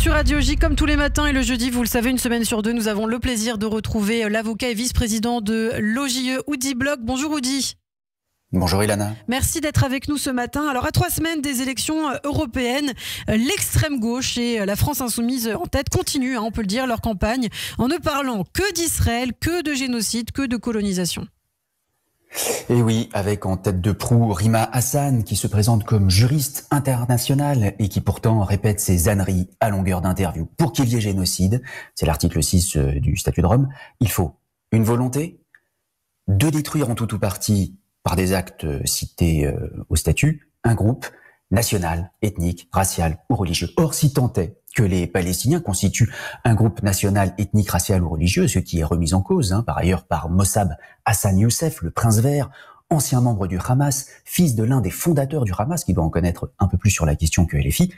sur Radio J comme tous les matins et le jeudi, vous le savez, une semaine sur deux, nous avons le plaisir de retrouver l'avocat et vice-président de l'OJE, Oudi Bloch. Bonjour Oudi. Bonjour Ilana. Merci d'être avec nous ce matin. Alors à 3 semaines des élections européennes, l'extrême gauche et la France insoumise en tête continuent, on peut le dire, leur campagne en ne parlant que d'Israël, que de génocide, que de colonisation. Et oui, avec en tête de proue Rima Hassan qui se présente comme juriste international et qui pourtant répète ses âneries à longueur d'interview. Pour qu'il y ait génocide, c'est l'article 6 du statut de Rome, il faut une volonté de détruire en tout ou partie, par des actes cités au statut, un groupe national, ethnique, racial ou religieux. Or, si tant est que les Palestiniens constituent un groupe national, ethnique, racial ou religieux, ce qui est remis en cause, par ailleurs par Mossab Hassan Youssef, le prince vert, ancien membre du Hamas, fils de l'un des fondateurs du Hamas, qui doit en connaître un peu plus sur la question que LFI,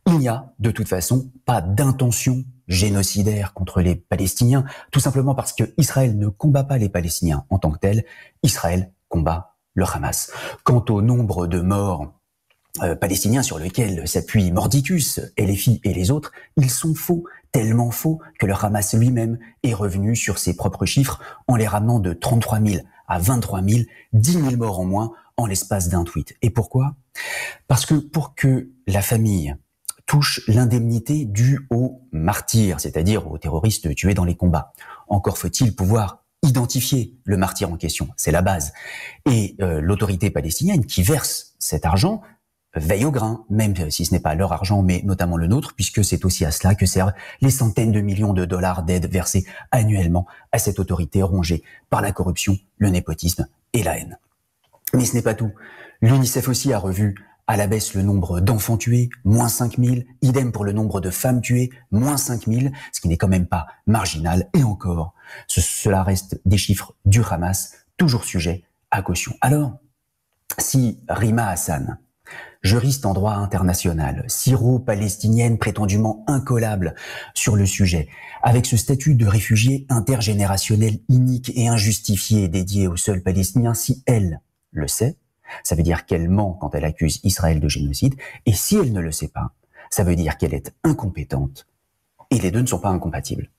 il n'y a de toute façon pas d'intention génocidaire contre les Palestiniens, tout simplement parce que Israël ne combat pas les Palestiniens en tant que tels, Israël combat le Hamas. Quant au nombre de morts palestiniens sur lesquels s'appuie Mordicus, LFI et les autres, ils sont faux, tellement faux que le Hamas lui-même est revenu sur ses propres chiffres en les ramenant de 33 000 à 23 000, 10 000 morts en moins en l'espace d'un tweet. Et pourquoi ? Parce que pour que la famille touche l'indemnité due aux martyrs, c'est-à-dire aux terroristes tués dans les combats, encore faut-il pouvoir identifier le martyr en question, c'est la base. Et l'autorité palestinienne qui verse cet argent veille au grain, même si ce n'est pas leur argent, mais notamment le nôtre, puisque c'est aussi à cela que servent les centaines de millions de dollars d'aide versés annuellement à cette autorité rongée par la corruption, le népotisme et la haine. Mais ce n'est pas tout. L'UNICEF aussi a revu à la baisse le nombre d'enfants tués, moins 5 000, idem pour le nombre de femmes tuées, moins 5 000, ce qui n'est quand même pas marginal. Et encore, cela reste des chiffres du Hamas, toujours sujets à caution. Alors, si Rima Hassan, juriste en droit international, syro-palestinienne prétendument incollable sur le sujet, avec ce statut de réfugié intergénérationnel inique et injustifié dédié aux seuls Palestiniens, si elle le sait, ça veut dire qu'elle ment quand elle accuse Israël de génocide, et si elle ne le sait pas, ça veut dire qu'elle est incompétente, et les deux ne sont pas incompatibles.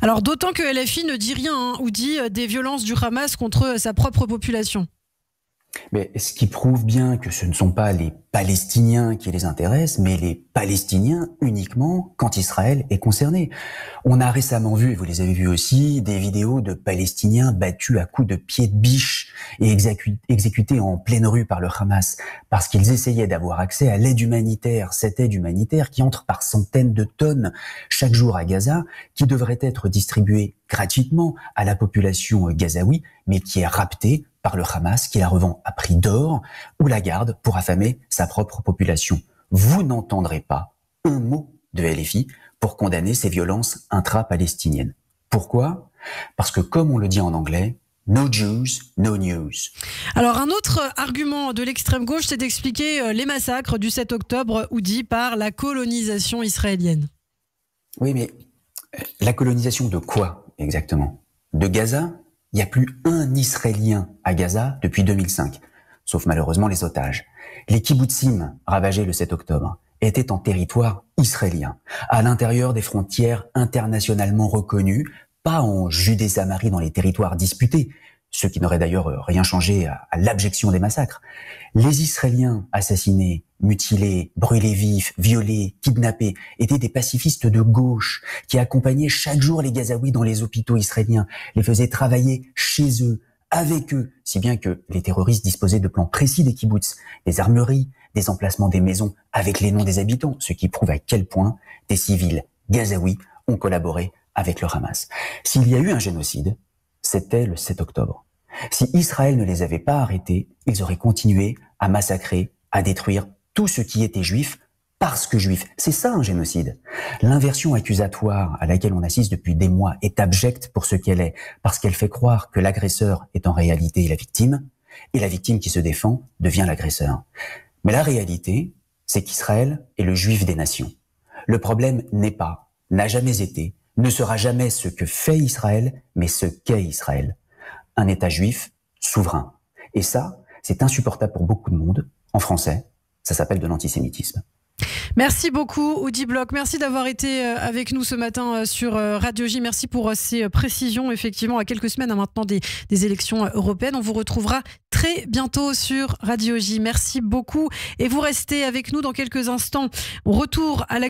Alors d'autant que LFI ne dit rien, ou dit des violences du Hamas contre sa propre population. Mais ce qui prouve bien que ce ne sont pas les Palestiniens qui les intéressent, mais les Palestiniens uniquement quand Israël est concerné. On a récemment vu, et vous les avez vus aussi, des vidéos de Palestiniens battus à coups de pieds de biche et exécutés en pleine rue par le Hamas parce qu'ils essayaient d'avoir accès à l'aide humanitaire, cette aide humanitaire qui entre par centaines de tonnes chaque jour à Gaza, qui devrait être distribuée gratuitement à la population gazaoui, mais qui est raptée par le Hamas, qui la revend à prix d'or ou la garde pour affamer sa propre population. Vous n'entendrez pas un mot de LFI pour condamner ces violences intra-palestiniennes. Pourquoi ? Parce que, comme on le dit en anglais, no Jews, no news. Alors un autre argument de l'extrême gauche, c'est d'expliquer les massacres du 7 octobre, Oudi, par la colonisation israélienne. Oui, mais la colonisation de quoi exactement ? De Gaza ? Il n'y a plus un Israélien à Gaza depuis 2005, sauf malheureusement les otages. Les kibbutzim ravagés le 7 octobre étaient en territoire israélien, à l'intérieur des frontières internationalement reconnues, pas en Judée-Samarie dans les territoires disputés, ce qui n'aurait d'ailleurs rien changé à l'abjection des massacres. Les Israéliens assassinés, mutilés, brûlés vifs, violés, kidnappés étaient des pacifistes de gauche qui accompagnaient chaque jour les Gazaouis dans les hôpitaux israéliens, les faisaient travailler chez eux, avec eux, si bien que les terroristes disposaient de plans précis des kibbutz, des armeries, des emplacements des maisons avec les noms des habitants, ce qui prouve à quel point des civils gazaouis ont collaboré avec le Hamas. S'il y a eu un génocide, c'était le 7 octobre. Si Israël ne les avait pas arrêtés, ils auraient continué à massacrer, à détruire tout ce qui était juif parce que juif. C'est ça un génocide. L'inversion accusatoire à laquelle on assiste depuis des mois est abjecte pour ce qu'elle est, parce qu'elle fait croire que l'agresseur est en réalité la victime, et la victime qui se défend devient l'agresseur. Mais la réalité, c'est qu'Israël est le juif des nations. Le problème n'est pas, n'a jamais été, ne sera jamais ce que fait Israël, mais ce qu'est Israël. Un État juif souverain. Et ça, c'est insupportable pour beaucoup de monde. En français, ça s'appelle de l'antisémitisme. Merci beaucoup, Audi Bloch. Merci d'avoir été avec nous ce matin sur Radio J. Merci pour ces précisions, effectivement, à quelques semaines maintenant des élections européennes. On vous retrouvera très bientôt sur Radio J. Merci beaucoup. Et vous restez avec nous dans quelques instants. Retour à la